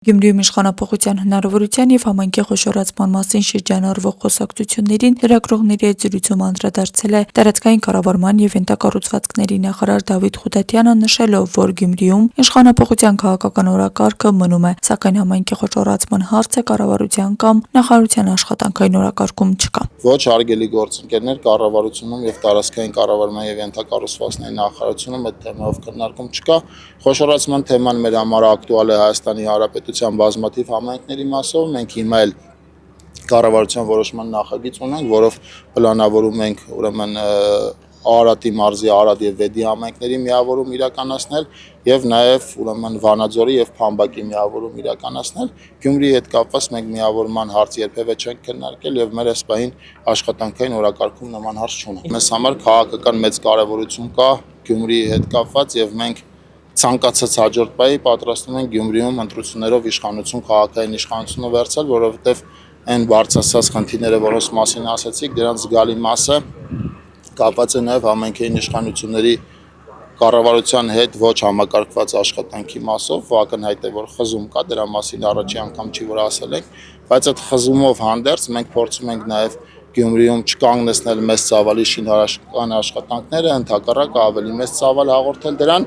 Գյումրիում իշխանափոխության հնարավորության և համայնքի խոշորացման մասին շրջանառվող խոսակցություններին լրագրողների հետ զրույցում անդրադարձել է տարածքային կառավարման և ենթակառուցվածքների նախարար Դավիթ Խուդատյանը, նշելով, որ Գյումրիում իշխանափոխության քաղաքական օրակարգը մնում է, սակայն համայնքի խոշորացման հարցը կառավարության կամ նախարարության աշխատանքային օրակարգում չկա։ Ոչ հարգելի գործընկերներ, կառավարությունում և տարածքային կառավարման և ենթակառուցվածքների նախարարությունում այդ թեմայով քննարկում չկա։ Խոշորացման թեման մեր համար ակտուալ է Հայաստանի Հանրապետության բազմաթիվ համայնքների մասով։ Մենք հիմա էլ կառավարության որոշման նախագիծ ունենք, որով պլանավորում ենք Արարատի մարզի Արադ և Վեդի համայնքների միավորում իրականացնել և նաև Վանաձորի և Փամբակի միավորում իրականացնել։ Գյումրիի հետ կապված մենք միավորման հարց երբևէ չենք քննարկել և մեր այս պահին աշխատանքային օրակարգում նման հարց չունենք։ Մեզ համար քաղաքական մեծ կարևորություն կա Գյումրիի հետ կապված և մենք ցանկացած հաջորդ պահի պատրաստվում ենք Գյումրիում ընտրություններով իշխանություն, քաղաքային իշխանությունը վերցնել, որովհետև այն բարձրացած խնդիրները, որոնց մասին ասացիք, դրանց զգալի մասը կապված է նաև համայնքային իշխանությունների կառավարության հետ ոչ համակարգված աշխատանքի մասով, ակնհայտ է, որ խզում կա, դրա մասին առաջի անգամ չի, որ ասել ենք, բայց այդ խզումով հանդերձ մենք փորձում ենք նաև Գյումրիում չկանգնեցնել մեծ ծավալի շինարարական աշխատանքները, ընդհակառակը ավելի մեծ ծավալ հաղորդել դրան